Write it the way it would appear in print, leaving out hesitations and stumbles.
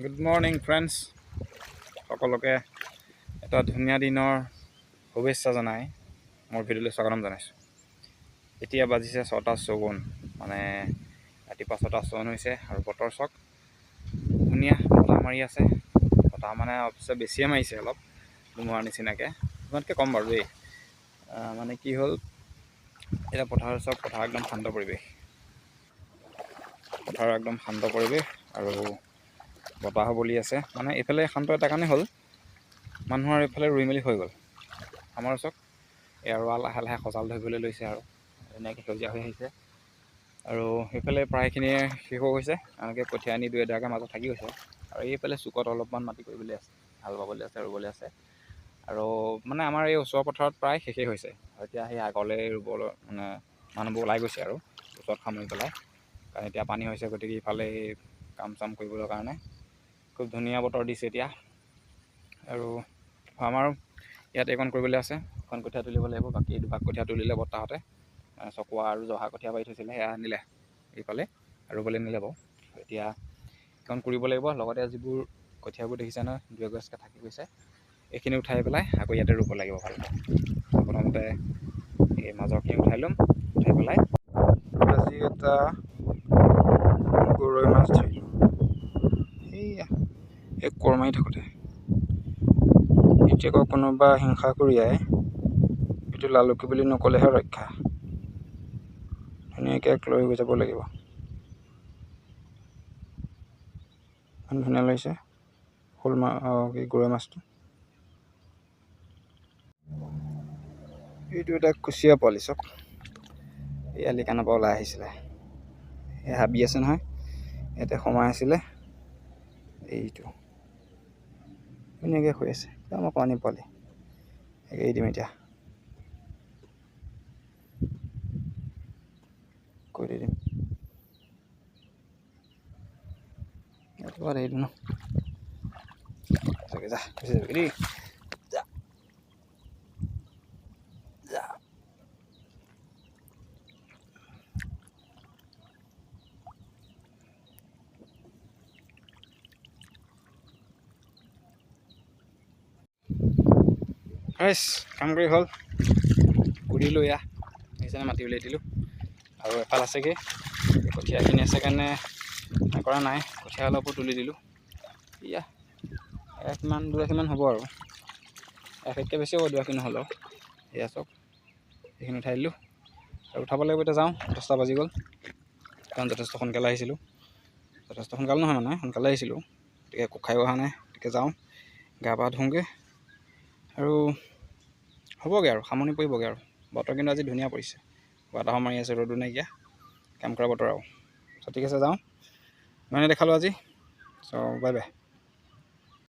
Good morning friends, সকলোকে এটা ধুনীয়া দিনৰ শুভেচ্ছা জনাই মোৰ ভিডিঅ'লৈ স্বাগতম জনাইছোঁ। এতিয়া বাজিছে 6:54, মানে ৰাতিপুৱা 6:54 হৈছে আৰু বতৰ চক ধুনীয়া বতাহ মাৰি আছে। বতাহ মানে অৱশ্যে বেছিয়ে মাৰিছে, অলপ ধুমুহাৰ নিচিনাকৈ, ইমানকৈ কম বাৰু দেই। মানে কি হ'ল, এতিয়া পথাৰৰ একদম শান্ত পৰিৱেশ, পথাৰৰ একদম শান্ত পৰিৱেশ আৰু বতাহ বলি আছে। মানে এইফালে শান্ত এটা কাৰণে হ'ল, মানুহৰ এইফালে ৰুই মেলি হৈ গ'ল। আমাৰ ওচৰত এই আৰু লাহে লাহে সজাল ধৰিবলৈ লৈছে আৰু ধুনীয়াকৈ সেউজীয়া হৈ আহিছে। আৰু সেইফালে প্ৰায়খিনিয়ে শেষ হৈছে, এনেকৈ কঠীয়া আনি 2-2 মাজত থাকি গৈছে। আৰু এইফালে চুকত অলপমান মাটি কৰিবলৈ আছে, হাল বাবলৈ আছে, ৰুবলৈ আছে। আৰু মানে আমাৰ এই ওচৰৰ পথাৰত প্ৰায় শেষেই হৈছে। এতিয়া সেই আগলৈ ৰুবলৈ মানে মানুহবোৰ ওলাই গৈছে আৰু ওচৰত সামৰি পেলাই, কাৰণ এতিয়া পানী হৈছে। গতিকে ইফালে কাম চাম কৰিবলৈ কাৰণে খুব ধুনীয়া বতৰ দিছে এতিয়া। আৰু আমাৰো ইয়াত এইকণ কৰিবলৈ আছে, এখন কঠীয়া তুলিব লাগিব। বাকী দুভাগ কঠীয়া তুলিলে বৰ্তাহঁতে, চকুৱা আৰু জহা কঠীয়া পাৰি থৈছিলে, সেয়া আনিলে এইফালে আৰু ৰুবলৈ নিলে বাৰু। এতিয়া এইকণ কৰিব লাগিব। লগতে যিবোৰ কঠীয়াবোৰ দেখিছে নহয়, 2-2 থাকি গৈছে, এইখিনি উঠাই পেলাই আকৌ ইয়াতে ৰুব লাগিব ভালকৈ। প্ৰথমতে এই মাজৰখিনি উঠাই ল'ম, উঠাই পেলাই আজি এটা গৰৈ মাছ ধৰিলোঁ। এইয়া এই কোৰ মাৰি থাকোঁতে এতিয়া আকৌ কোনোবা হিংসা কৰিয়াই এইটো লালুকি বুলি নক'লেহে ৰক্ষা। ধুনীয়াকৈ লৈ গৈ যাব লাগিব। ইমান ধুনীয়া লাগিছে শ'ল মাছ, কি গৰৈ মাছটো। এইটো এটা কুচিয়া পোৱালি, চাওক। এই আলি কাণৰ পৰা ওলাই আহিছিলে, এই হাবি আছে নহয়, ইয়াতে সোমাই আছিলে। এইটো ধুনীয়াকৈ হৈ আছে, একদম অকণমানি পোৱালি। এৰি দিম এতিয়া, কৈ দি দিম এৰি দিম ন। যা গুচি যাবি দেই, যা যা। কাম কৰি হ'ল, ঘূৰিলোঁ। এয়া সেইকাৰণে মাটি উলিয়াই দিলোঁ। আৰু এফাল আছেগৈ, কঠীয়াখিনি আছে কাৰণে কৰা নাই। কঠীয়া অলপো তুলি দিলোঁ। এয়া 1-2 হ'ব আৰু 1-1কৈ বেছি হ'ব, 2 নহ'লেও। এয়া চাওক, সেইখিনি উঠাই দিলোঁ আৰু উঠাব লাগিব। এতিয়া যাওঁ, 10টা বাজি গ'ল, কাৰণ যথেষ্ট সোনকালে আহিছিলোঁ। যথেষ্ট সোনকালে নহয়, মানে সোনকালে আহিছিলোঁ। গতিকে একো খায়ো অহা নাই। গতিকে যাওঁ, গা পা ধুওঁগৈ আৰু হ'বগৈ আৰু সামৰণি পৰিবগৈ আৰু। বতৰ কিন্তু আজি ধুনীয়া পৰিছে, বতাহো মাৰি আছে, ৰ'দো নাইকিয়া, কাম কৰা বতৰ আৰু। ঠিক আছে, যাওঁ। ইমানে দেখালোঁ আজি। Bye bye.